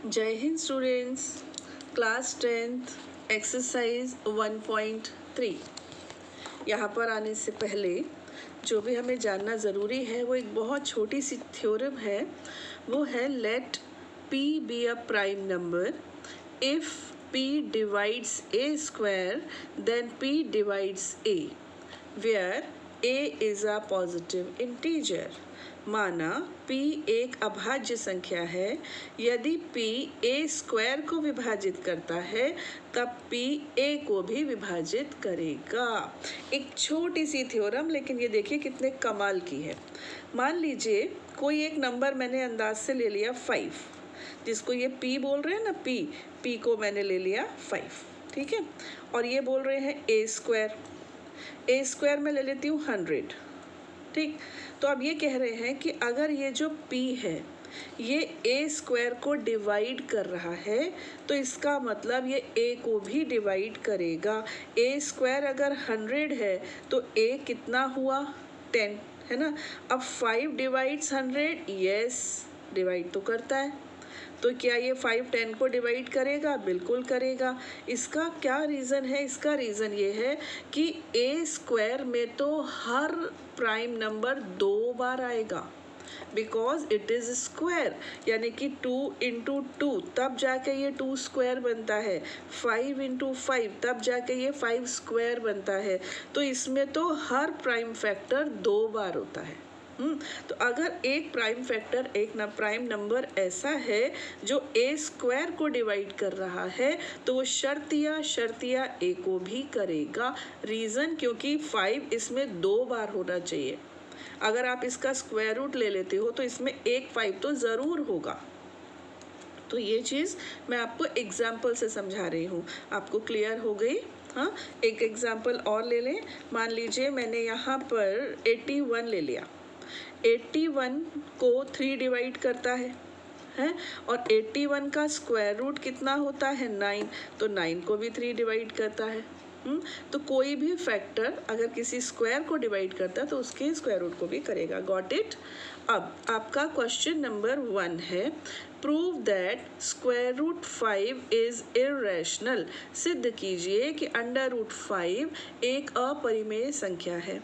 जय Hind students, class 10th exercise 1.3। यहाँ पर आने से पहले जो भी हमें जानना ज़रूरी है वो एक बहुत छोटी सी थ्योरम है। वो है let p be a prime number if p divides a square then p divides a where a is a positive integer. माना p एक अभाज्य संख्या है, यदि p a स्क्वायर को विभाजित करता है तब p a को भी विभाजित करेगा। एक छोटी सी थ्योरम, लेकिन ये देखिए कितने कमाल की है। मान लीजिए कोई एक नंबर मैंने अंदाज से ले लिया 5, जिसको ये p बोल रहे हैं ना, p को मैंने ले लिया 5, ठीक है। और ये बोल रहे हैं a स्क्वायर में ले लेती हूँ 100, ठीक। तो अब ये कह रहे हैं कि अगर ये जो p है ये a स्क्वायर को डिवाइड कर रहा है तो इसका मतलब ये a को भी डिवाइड करेगा। a स्क्वायर अगर 100 है तो a कितना हुआ 10, है ना। अब 5 डिवाइड्स 100, यस डिवाइड तो करता है। तो क्या ये 5 10 को डिवाइड करेगा? बिल्कुल करेगा। इसका क्या रीज़न है? इसका रीज़न ये है कि a स्क्वायर में तो हर प्राइम नंबर 2 बार आएगा, बिकॉज इट इज़ स्क्वायर, यानी कि 2 इंटू 2 तब जाके ये 2 स्क्वायर बनता है, 5 इंटू 5 तब जाके ये 5 स्क्वायर बनता है। तो इसमें तो हर प्राइम फैक्टर 2 बार होता है। तो अगर एक प्राइम फैक्टर, एक प्राइम नंबर ऐसा है जो a स्क्वायर को डिवाइड कर रहा है तो वो शर्तिया a को भी करेगा। रीज़न क्योंकि 5 इसमें 2 बार होना चाहिए। अगर आप इसका स्क्वायर रूट ले लेते हो तो इसमें एक 5 तो ज़रूर होगा। तो ये चीज़ मैं आपको एग्जाम्पल से समझा रही हूँ। आपको क्लियर हो गई? हाँ, एक एग्जाम्पल और ले लें। मान लीजिए मैंने यहाँ पर 81 ले लिया। 81 को 3 डिवाइड करता है और 81 का स्क्वायर रूट कितना होता है 9, तो 9 को भी 3 डिवाइड करता है। तो कोई भी फैक्टर अगर किसी स्क्वायर को डिवाइड करता है तो उसके स्क्वायर रूट को भी करेगा। Got it? अब आपका क्वेश्चन नंबर 1 है, prove that square root 5 is irrational. सिद्ध कीजिए कि अंडर रूट 5 एक अपरिमेय संख्या है।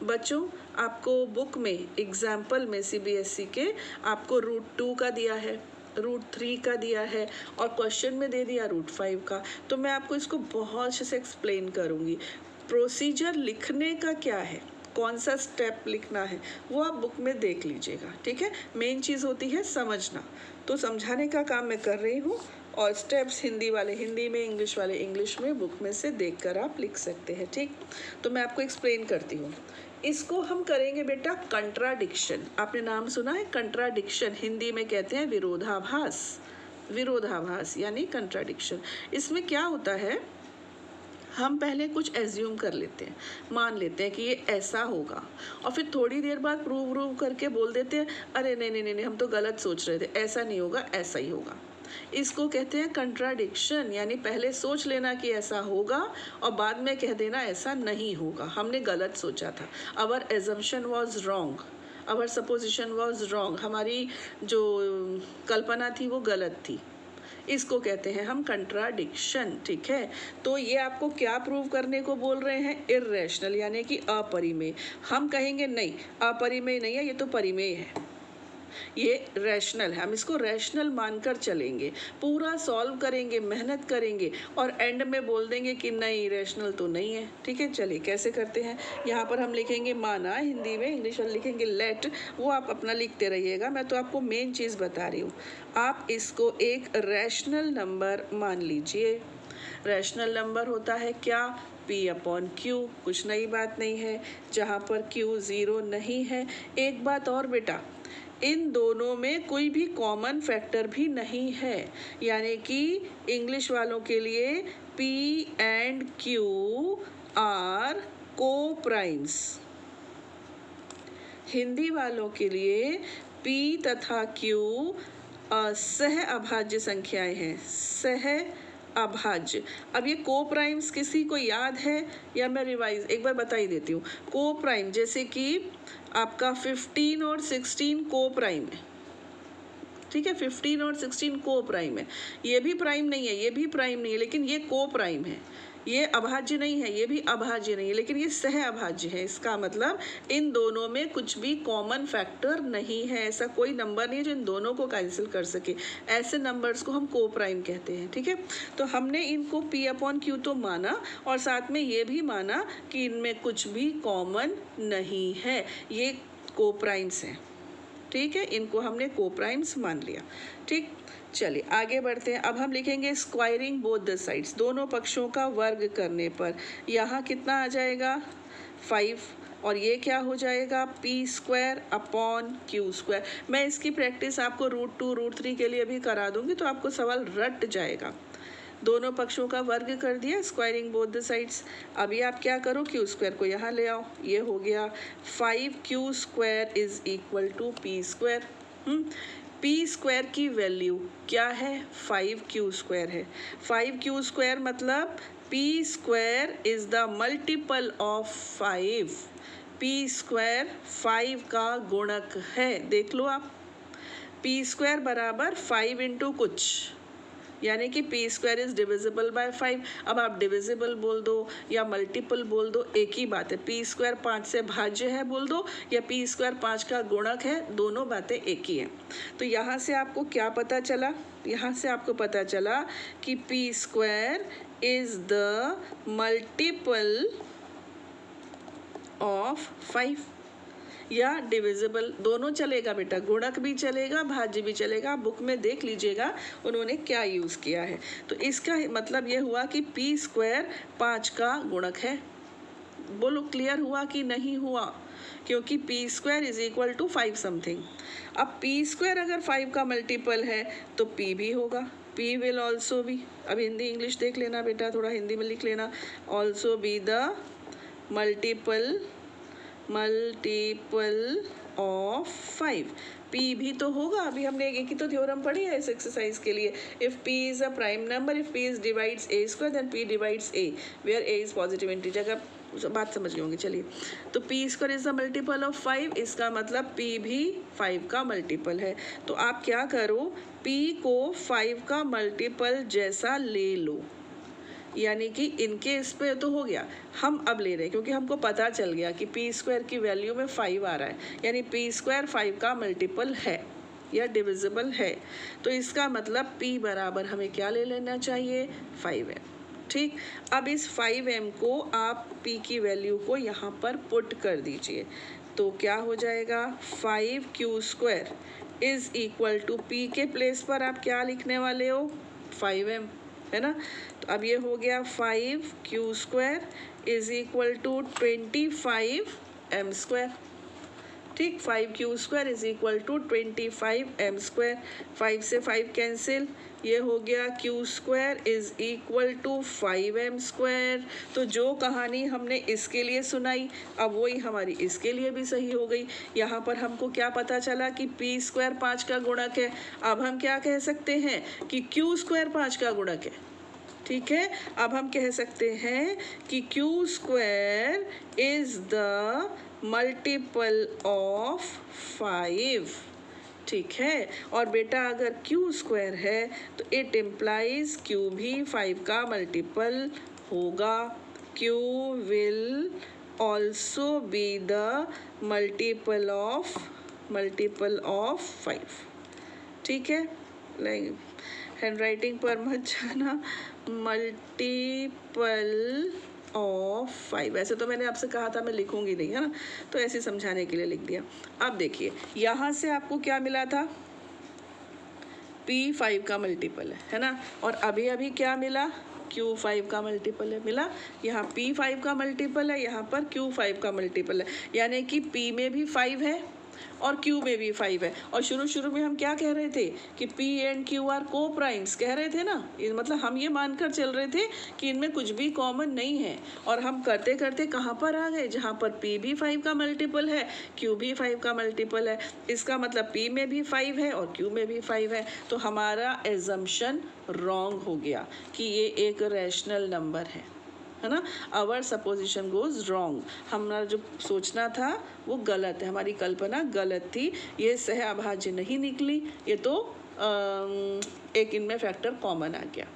बच्चों, आपको बुक में एग्जाम्पल में CBSE के आपको रूट 2 का दिया है, रूट 3 का दिया है और क्वेश्चन में दे दिया रूट 5 का। तो मैं आपको इसको बहुत अच्छे से एक्सप्लेन करूँगी। प्रोसीजर लिखने का क्या है, कौन सा स्टेप लिखना है, वो आप बुक में देख लीजिएगा, ठीक है। मेन चीज़ होती है समझना, तो समझाने का काम मैं कर रही हूँ और स्टेप्स हिंदी वाले हिंदी में, इंग्लिश वाले इंग्लिश में बुक में से देखकर आप लिख सकते हैं, ठीक। तो मैं आपको एक्सप्लेन करती हूँ। इसको हम करेंगे बेटा कंट्राडिक्शन। आपने नाम सुना है कंट्राडिक्शन? हिंदी में कहते हैं विरोधाभास। विरोधाभास यानी कंट्राडिक्शन। इसमें क्या होता है, हम पहले कुछ एज्यूम कर लेते हैं, मान लेते हैं कि ये ऐसा होगा और फिर थोड़ी देर बाद प्रूव करके बोल देते हैं अरे नहीं हम तो गलत सोच रहे थे, ऐसा नहीं होगा, ऐसा ही होगा। इसको कहते हैं कंट्राडिक्शन, यानी पहले सोच लेना कि ऐसा होगा और बाद में कह देना ऐसा नहीं होगा, हमने गलत सोचा था। Our assumption was wrong, our supposition was wrong, हमारी जो कल्पना थी वो गलत थी। इसको कहते हैं हम कंट्राडिक्शन, ठीक है। तो ये आपको क्या प्रूव करने को बोल रहे हैं? इर्रेशनल यानी कि अपरिमेय। हम कहेंगे नहीं अपरिमेय नहीं है, ये तो परिमेय है, ये रैशनल है, हम इसको रैशनल मानकर चलेंगे, पूरा सॉल्व करेंगे, मेहनत करेंगे और एंड में बोल देंगे कि नहीं रैशनल तो नहीं है, ठीक है। चलिए कैसे करते हैं, यहाँ पर हम लिखेंगे माना हिंदी में, इंग्लिश में लिखेंगे लेट, वो आप अपना लिखते रहिएगा, मैं तो आपको मेन चीज़ बता रही हूँ। आप इसको एक रैशनल नंबर मान लीजिए। रैशनल नंबर होता है क्या? P/Q, कुछ नई बात नहीं है, जहाँ पर Q 0 नहीं है। एक बात और बेटा, इन दोनों में कोई भी कॉमन फैक्टर भी नहीं है, यानी कि इंग्लिश वालों के लिए P एंड Q आर को प्राइम्स, हिंदी वालों के लिए P तथा Q सह अभाज्य संख्याएं हैं, सह अभाज्य। अब ये को प्राइम्स किसी को याद है या मैं रिवाइज एक बार बता ही देती हूँ। को प्राइम जैसे कि आपका 15 और 16 को प्राइम है, ठीक है। 15 और 16 को प्राइम है, ये भी प्राइम नहीं है, ये भी प्राइम नहीं है, लेकिन ये को प्राइम है। ये अभाज्य नहीं है, ये भी अभाज्य नहीं है, लेकिन ये सह अभाज्य है। इसका मतलब इन दोनों में कुछ भी कॉमन फैक्टर नहीं है, ऐसा कोई नंबर नहीं है जो इन दोनों को कैंसिल कर सके। ऐसे नंबर्स को हम को प्राइम कहते हैं, ठीक है। तो हमने इनको P अपॉन Q तो माना और साथ में ये भी माना कि इनमें कुछ भी कॉमन नहीं है, ये को प्राइम्स हैं, ठीक है। इनको हमने को प्राइम्स मान लिया, ठीक। चलिए आगे बढ़ते हैं। अब हम लिखेंगे स्क्वायरिंग बोथ द साइड्स, दोनों पक्षों का वर्ग करने पर यहाँ कितना आ जाएगा 5, और ये क्या हो जाएगा p² अपॉन Q²। मैं इसकी प्रैक्टिस आपको √2 √3 के लिए भी करा दूंगी, तो आपको सवाल रट जाएगा। दोनों पक्षों का वर्ग कर दिया, स्क्वायरिंग बोथ द साइड्स। अभी आप क्या करो, Q² को यहाँ ले आओ, ये हो गया 5Q² is equal to p²। p² की वैल्यू क्या है 5Q² है। 5Q² मतलब p² is the multiple of 5। p² 5 का गुणक है, देख लो आप। p² बराबर 5 इंटू कुछ, यानी कि p² इज डिविजिबल बाय 5। अब आप डिविजिबल बोल दो या मल्टीपल बोल दो, एक ही बात है। p² 5 से भाज्य है बोल दो या p² 5 का गुणक है, दोनों बातें एक ही हैं। तो यहाँ से आपको क्या पता चला, यहाँ से आपको पता चला कि p² is the multiple of 5 या डिविजिबल, दोनों चलेगा बेटा, गुणक भी चलेगा भाज्य भी चलेगा। बुक में देख लीजिएगा उन्होंने क्या यूज़ किया है। तो इसका मतलब ये हुआ कि p² 5 का गुणक है। बोलो क्लियर हुआ कि नहीं हुआ, क्योंकि p² is equal to 5 something. अब p² अगर 5 का मल्टीपल है तो p भी होगा, p विल ऑल्सो बी, अब हिंदी इंग्लिश देख लेना बेटा, थोड़ा हिंदी में लिख लेना, also be the multiple of 5। p भी तो होगा, अभी हमने एक ही तो थ्योरम पढ़ी है इस एक्सरसाइज के लिए। If p is a prime number, if p is divides a² then p divides a, where a is positive integer. अगर बात समझ गए होंगे, चलिए। तो p² is the multiple of 5, इसका मतलब p भी 5 का मल्टीपल है। तो आप क्या करो, p को 5 का मल्टीपल जैसा ले लो, यानी कि इनके इस पे तो हो गया, हम अब ले रहे हैं क्योंकि हमको पता चल गया कि p² की वैल्यू में 5 आ रहा है, यानी p² 5 का मल्टीपल है या डिविजिबल है। तो इसका मतलब p बराबर हमें क्या ले लेना चाहिए 5m, ठीक। अब इस 5m को आप p की वैल्यू को यहाँ पर पुट कर दीजिए, तो क्या हो जाएगा 5Q² is equal to p के प्लेस पर आप क्या लिखने वाले हो 5m, है ना। तो अब ये हो गया 5Q² is equal to 25m², ठीक। 5Q² is equal to 25m²। 5 से 5 कैंसिल, ये हो गया Q² is equal to 5m²। तो जो कहानी हमने इसके लिए सुनाई, अब वही हमारी इसके लिए भी सही हो गई। यहाँ पर हमको क्या पता चला कि p² 5 का गुणक है। अब हम क्या कह सकते हैं कि Q² 5 का गुणक है, ठीक है। अब हम कह सकते हैं कि Q² is the multiple of 5, ठीक है। और बेटा अगर Q² है तो इट इम्प्लाइज Q भी 5 का मल्टीपल होगा। Q will also be the multiple of 5, ठीक है। हैंड राइटिंग पर मत जाना, मल्टीपल ऑफ 5, वैसे तो मैंने आपसे कहा था मैं लिखूंगी नहीं, है ना, तो ऐसे समझाने के लिए लिख दिया। अब देखिए यहाँ से आपको क्या मिला था, p 5 का मल्टीपल है ना, और अभी अभी क्या मिला Q 5 का मल्टीपल है मिला। यहाँ p 5 का मल्टीपल है, यहाँ पर Q 5 का मल्टीपल है, यानी कि p में भी 5 है और Q में भी 5 है। और शुरू में हम क्या कह रहे थे कि P एंड Q आर को प्राइम्स कह रहे थे ना, मतलब हम ये मानकर चल रहे थे कि इनमें कुछ भी कॉमन नहीं है, और हम करते करते कहाँ पर आ गए, जहाँ पर P भी 5 का मल्टीपल है, Q भी 5 का मल्टीपल है। इसका मतलब P में भी 5 है और Q में भी 5 है, तो हमारा एजम्पशन रॉन्ग हो गया कि ये एक रैशनल नंबर है ना। आवर सपोजिशन गोज रॉन्ग, हमारा जो सोचना था वो गलत है, हमारी कल्पना गलत थी, ये सह अभाज्य नहीं निकली, ये तो एक इनमें फैक्टर कॉमन आ गया।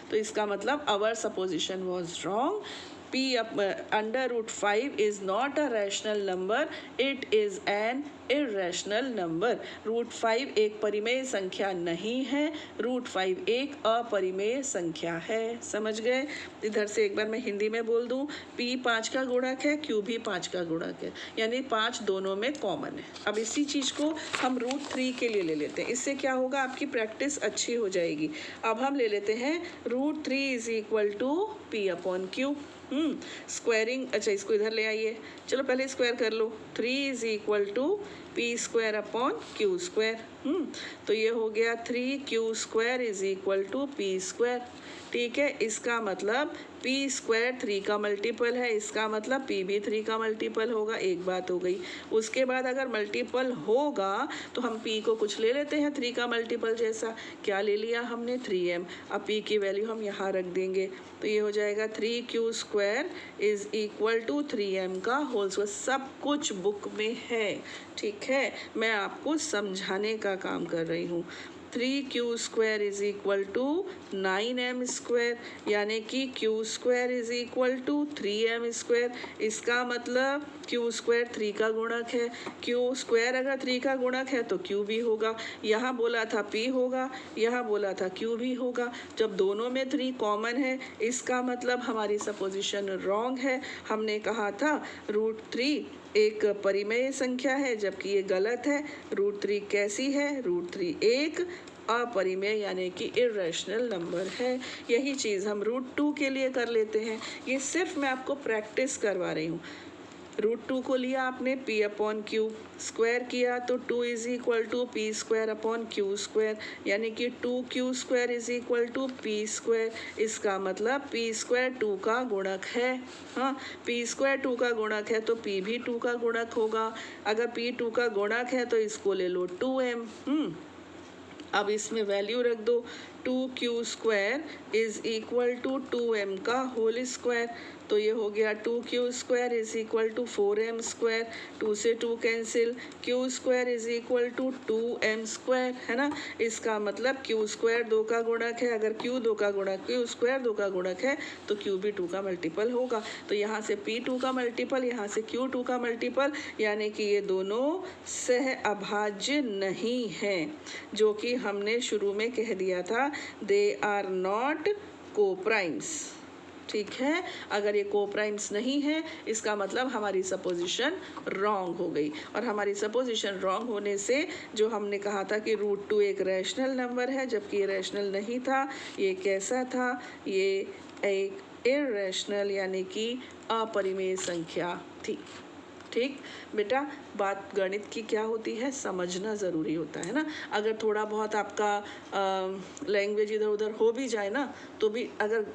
तो इसका मतलब our supposition was wrong. p under root 5 is not a rational number, it is an irrational number. Root 5 एक परिमेय संख्या नहीं है, रूट 5 एक अपरिमेय संख्या है। समझ गए? इधर से एक बार मैं हिंदी में बोल दूं, p 5 का गुणक है, q भी 5 का गुणक है, यानी 5 दोनों में कॉमन है। अब इसी चीज को हम रूट 3 के लिए ले लेते हैं। इससे क्या होगा, आपकी प्रैक्टिस अच्छी हो जाएगी। अब हम ले लेते हैं root 3 is equal to p upon q. Squaring, अच्छा इसको इधर ले आइए, चलो पहले स्क्वायर कर लो। 3 is equal to p square upon q square. तो ये हो गया 3q square is equal to p square. ठीक है, इसका मतलब p स्क्वायर 3 का मल्टीपल है, इसका मतलब p भी 3 का मल्टीपल होगा। एक बात हो गई। उसके बाद अगर मल्टीपल होगा तो हम p को कुछ ले लेते हैं 3 का मल्टीपल जैसा। क्या ले लिया हमने, 3m। अब p की वैल्यू हम यहाँ रख देंगे, तो ये हो जाएगा 3q square is equal to 3m का होल स्क्वायर। सब कुछ बुक में है, ठीक है, मैं आपको समझाने का काम कर रही हूँ। 3q square is equal to 9m square, यानी कि q square is equal to 3m square. इसका मतलब q स्क्वायर 3 का गुणक है, q स्क्वायर अगर 3 का गुणक है तो q भी होगा। यहाँ बोला था p होगा, यहाँ बोला था q भी होगा। जब दोनों में 3 कॉमन है, इसका मतलब हमारी सपोजिशन रॉन्ग है। हमने कहा था रूट 3 एक परिमेय संख्या है, जबकि ये गलत है। रूट 3 कैसी है, रूट 3 एक अपरिमेय यानी कि इर्रेशनल नंबर है। यही चीज़ हम रूट 2 के लिए कर लेते हैं। ये सिर्फ मैं आपको प्रैक्टिस करवा रही हूँ। रूट 2 को लिया आपने p अपॉन क्यू, स्क्वायर किया तो 2 is equal to p square upon q square, यानी कि 2q square is equal to p square. इसका मतलब p स्क्वायर 2 का गुणक है। हाँ, p स्क्वायर 2 का गुणक है तो p भी 2 का गुणक होगा। अगर p 2 का गुणक है तो इसको ले लो 2m। अब इसमें वैल्यू रख दो, 2q square is equal to 2m का होल स्क्वायर। तो ये हो गया 2q square is equal to 4m square. 2 से 2 cancel, q square is equal to 2m square, है ना। इसका मतलब q स्क्वायर 2 का गुणक है, अगर q 2 का गुणक, q स्क्वायर 2 का गुणक है तो q भी 2 का मल्टीपल होगा। तो यहाँ से p 2 का मल्टीपल, यहाँ से q 2 का मल्टीपल, यानी कि ये दोनों सह अभाज्य नहीं है, जो कि हमने शुरू में कह दिया था, दे आर नॉट कोप्राइम्स। ठीक है, अगर ये कोप्राइम्स नहीं है, इसका मतलब हमारी सपोजिशन रॉन्ग हो गई। और हमारी सपोजिशन रॉन्ग होने से जो हमने कहा था कि रूट 2 एक रैशनल नंबर है, जबकि ये रैशनल नहीं था। ये कैसा था, ये एक इर्रेशनल यानी कि अपरिमेय संख्या थी। ठीक बेटा, बात गणित की क्या होती है, समझना ज़रूरी होता है ना। अगर थोड़ा बहुत आपका लैंग्वेज इधर उधर हो भी जाए ना, तो भी अगर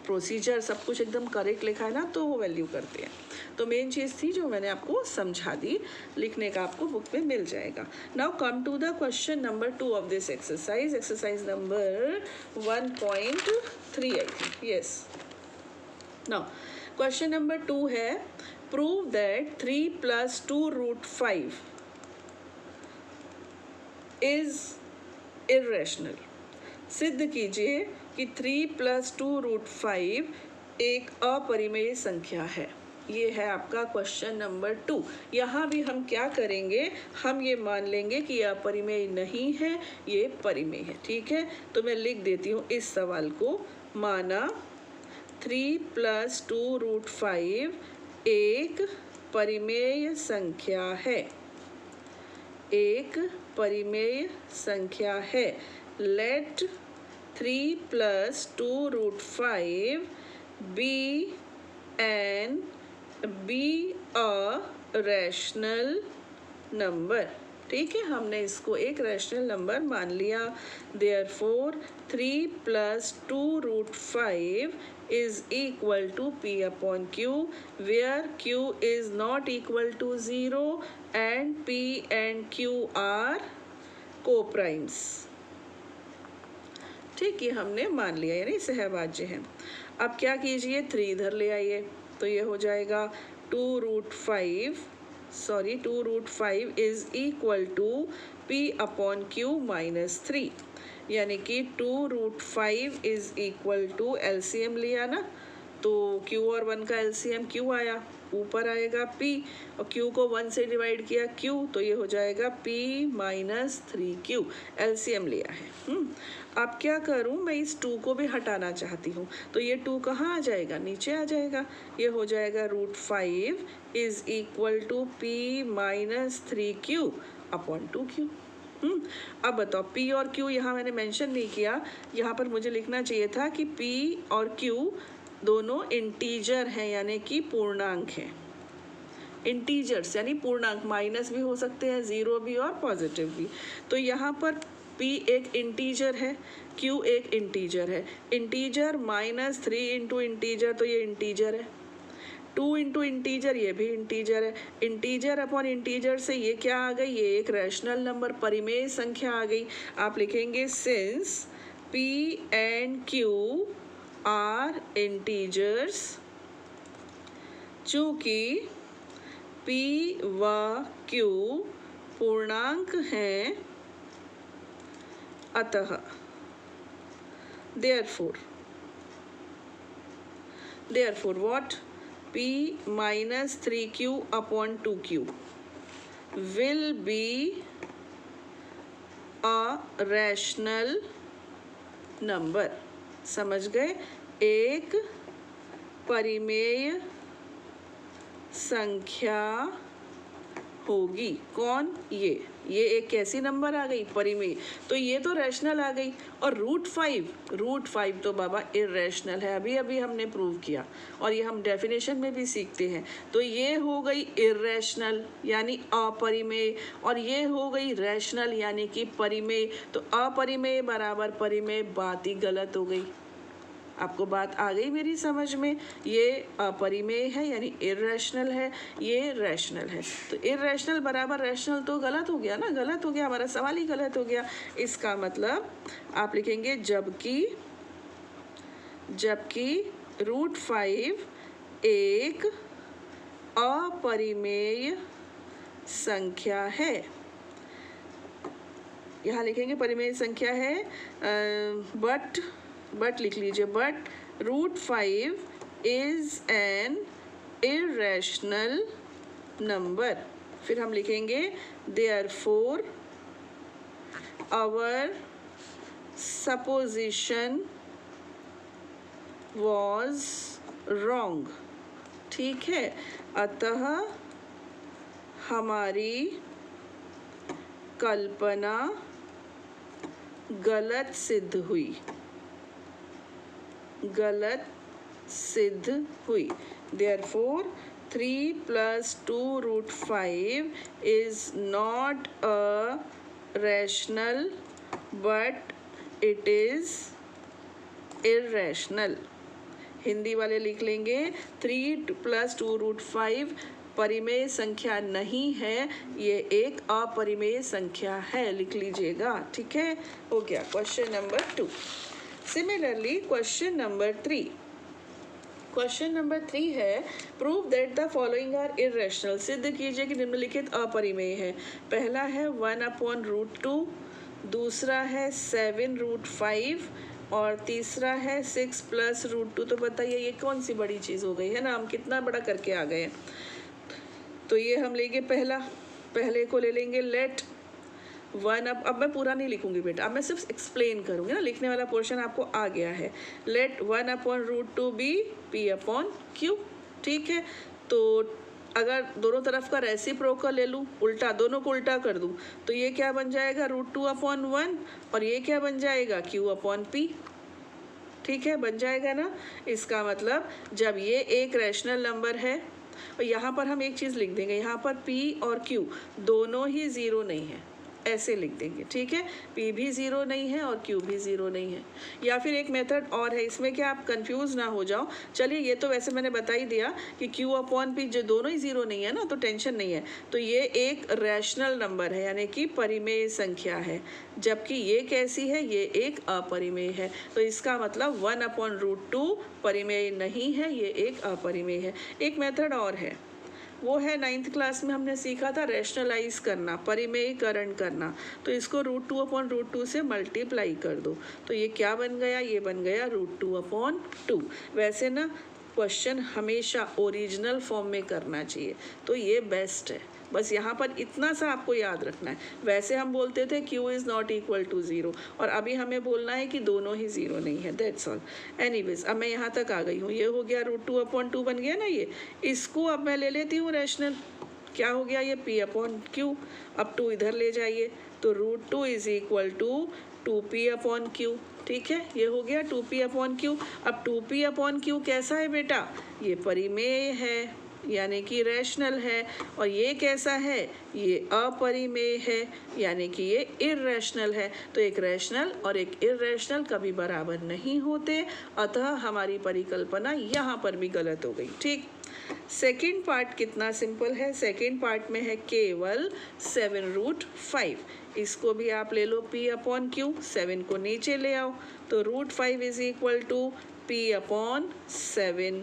प्रोसीजर सब कुछ एकदम करेक्ट लिखा है ना, तो वो वैल्यू करते हैं। तो मेन चीज़ थी जो मैंने आपको समझा दी, लिखने का आपको बुक में मिल जाएगा। Now come to the question number 2 of this exercise, exercise number 1.3 I think, yes. Now question number 2 है, prove that 3 + 2 root 5 is irrational. सिद्ध कीजिए कि 3 + 2 रूट 5 एक अपरिमेय संख्या है। ये है आपका क्वेश्चन नंबर 2। यहाँ भी हम क्या करेंगे, हम ये मान लेंगे कि यह अपरिमेय नहीं है, ये परिमेय है। ठीक है, तो मैं लिख देती हूँ इस सवाल को। माना 3 + 2 रूट 5 एक परिमेय संख्या है, एक परिमेय संख्या है। Let 3 + 2 root 5 be a rational number. ठीक है, हमने इसको एक रैशनल नंबर मान लिया। Therefore 3 + 2 root 5 is equal to p upon q, where q is not equal to 0 and p and q are co-primes। ठीक, ये हमने मान लिया, यानी सहभाज्य हैं। अब क्या कीजिए, 3 इधर ले आइए, तो ये हो जाएगा 2 root 5 is equal to p upon q -3। यानी कि 2√5 इज इक्वल टू LCM लिया ना, तो Q और 1 का LCM Q आया, ऊपर आएगा P और Q को 1 से डिवाइड किया Q, तो ये हो जाएगा P माइनस 3Q, LCM लिया है। अब क्या करूं, मैं इस 2 को भी हटाना चाहती हूं, तो ये 2 कहाँ आ जाएगा, नीचे आ जाएगा, ये हो जाएगा √5 is equal to P minus 3Q upon 2Q। अब बताओ P और Q यहाँ मैंने मेंशन नहीं किया, यहाँ पर मुझे लिखना चाहिए था कि P और Q दोनों इंटीजर हैं, यानी कि पूर्णांक हैं। इंटीजर्स यानी पूर्णांक, माइनस भी हो सकते हैं, ज़ीरो भी और पॉजिटिव भी। तो यहाँ पर P एक इंटीजर है, Q एक इंटीजर है। इंटीजर माइनस 3 इंटू इंटीजर, तो ये इंटीजर है। 2 इंटू इंटीजर, ये भी इंटीजर है। इंटीजर अपॉन इंटीजर से ये क्या आ गई, ये एक रैशनल नंबर, परिमेय संख्या आ गई। आप लिखेंगे since P and Q are integers, चूँकि P व Q पूर्णांक हैं, अतः therefore what, P minus 3Q upon 2Q will be a rational number। समझ गए, एक परिमेय संख्या होगी। कौन, ये एक कैसी नंबर आ गई, परिमेय, तो ये तो रैशनल आ गई। और √5 तो बाबा इर्रेशनल है, अभी अभी हमने प्रूव किया और ये हम डेफिनेशन में भी सीखते हैं। तो ये हो गई इर्रेशनल यानी अपरिमेय, और ये हो गई रैशनल यानी कि परिमेय। तो अपरिमेय बराबर परिमेय, बात ही गलत हो गई। आपको बात आ गई मेरी समझ में, ये अपरिमेय है यानी इर्रेशनल है, ये रैशनल है। तो इर्रेशनल बराबर रैशनल तो गलत हो गया ना, गलत हो गया, हमारा सवाल ही गलत हो गया। इसका मतलब आप लिखेंगे जबकि √5 एक अपरिमेय संख्या है। यहाँ लिखेंगे परिमेय संख्या है, बट लिख लीजिए, but √5 is an irrational number. फिर हम लिखेंगे therefore our supposition was wrong. ठीक है, अतः हमारी कल्पना गलत सिद्ध हुई। Therefore 3 plus 2√5 is not a rational but it is irrational। Hindi वाले लिख लेंगे 3 plus 2√5 परिमेय संख्या नहीं है, ये एक अपरिमेय संख्या है, लिख लीजिएगा। ठीक है, हो गया question number 2। Similarly question number 3, question number 3 है prove that the following are irrational. सिद्ध कीजिए कि निम्नलिखित अपरिमेय है। पहला है 1/√2, दूसरा है 7√5 और तीसरा है 6 + √2। तो बताइए ये कौन सी बड़ी चीज़ हो गई है ना, हम कितना बड़ा करके आ गए। तो ये हम लेंगे पहले को ले लेंगे लेट 1। अब मैं पूरा नहीं लिखूंगी बेटा, अब मैं सिर्फ एक्सप्लेन करूंगी ना, लिखने वाला पोर्शन आपको आ गया है। Let 1/√2 be P/Q। ठीक है, तो अगर दोनों तरफ का रेसिप्रोकल ले लूँ, उल्टा, दोनों को उल्टा कर दूँ, तो ये क्या बन जाएगा √2/1 और ये क्या बन जाएगा Q/P। ठीक है, बन जाएगा ना। इसका मतलब जब ये एक रैशनल नंबर है, और यहाँ पर हम एक चीज़ लिख देंगे, यहाँ पर P और Q दोनों ही ज़ीरो नहीं है, ऐसे लिख देंगे। ठीक है, P भी ज़ीरो नहीं है और Q भी ज़ीरो नहीं है। या फिर एक मेथड और है, इसमें क्या आप कंफ्यूज ना हो जाओ। चलिए, ये तो वैसे मैंने बता ही दिया कि Q/P जो दोनों ही ज़ीरो नहीं है ना, तो टेंशन नहीं है। तो ये एक रैशनल नंबर है यानी कि परिमेय संख्या है, जबकि ये कैसी है, ये एक अपरिमेय है। तो इसका मतलब 1/√2 परिमेय नहीं है, ये एक अपरिमेय है। एक मेथड और है, वो है 9th क्लास में हमने सीखा था रैशनलाइज करना, परिमेयीकरण करना। तो इसको √2/√2 से मल्टीप्लाई कर दो, तो ये क्या बन गया, ये बन गया √2/2। वैसे ना क्वेश्चन हमेशा ओरिजिनल फॉर्म में करना चाहिए, तो ये बेस्ट है। बस यहाँ पर इतना सा आपको याद रखना है। वैसे हम बोलते थे q is not equal to 0, और अभी हमें बोलना है कि दोनों ही 0 नहीं है, दैट्स ऑल। एनीवेज अब मैं यहाँ तक आ गई हूँ, ये हो गया √2/2 बन गया ना ये। इसको अब मैं ले लेती हूँ रैशनल, क्या हो गया ये p/q। अब 2 इधर ले जाइए, तो √2 इज इक्वल टू 2p/q। ठीक है, ये हो गया 2p/q। अब 2p/q कैसा है बेटा, ये परिमेय है यानी कि रैशनल है, और ये कैसा है, ये अपरिमेय है यानी कि ये इर्रेशनल है। तो एक रैशनल और एक इर्रेशनल कभी बराबर नहीं होते, अतः हमारी परिकल्पना यहाँ पर भी गलत हो गई। ठीक, सेकेंड पार्ट कितना सिंपल है, सेकेंड पार्ट में है केवल 7√5। इसको भी आप ले लो p/q, 7 को नीचे ले आओ, तो √5 इज इक्वल टू p/7q।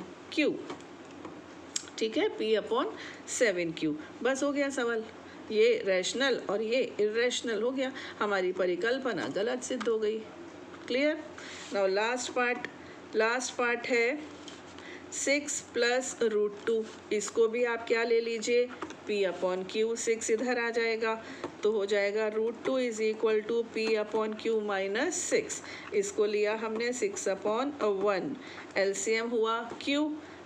ठीक है, p/7q। बस हो गया सवाल, ये रैशनल और ये इर्रेशनल हो गया, हमारी परिकल्पना गलत सिद्ध हो गई। क्लियर। नाउ लास्ट पार्ट है 6 + √2। इसको भी आप क्या ले लीजिए, p/q। 6 इधर आ जाएगा, तो हो जाएगा √2 is equal to p/q minus 6। इसको लिया हमने 6/1, एलसीएम हुआ q,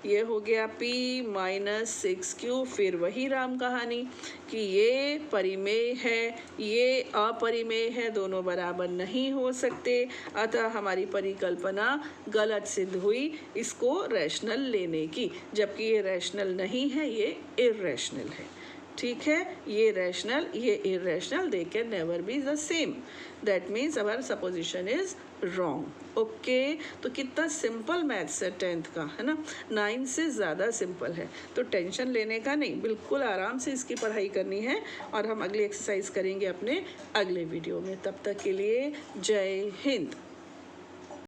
ये हो गया p माइनस 6q। फिर वही राम कहानी कि ये परिमेय है, ये अपरिमेय है, दोनों बराबर नहीं हो सकते, अतः हमारी परिकल्पना गलत सिद्ध हुई इसको रैशनल लेने की, जबकि ये रैशनल नहीं है, ये इर्रेशनल है। ठीक है, ये रैशनल, ये irrational, they can never be the same. That means our supposition is wrong. Okay, तो कितना सिंपल मैथ्स है 10th का, है ना। 9 से ज़्यादा सिंपल है, तो टेंशन लेने का नहीं, बिल्कुल आराम से इसकी पढ़ाई करनी है। और हम अगली एक्सरसाइज करेंगे अपने अगले वीडियो में। तब तक के लिए जय हिंद।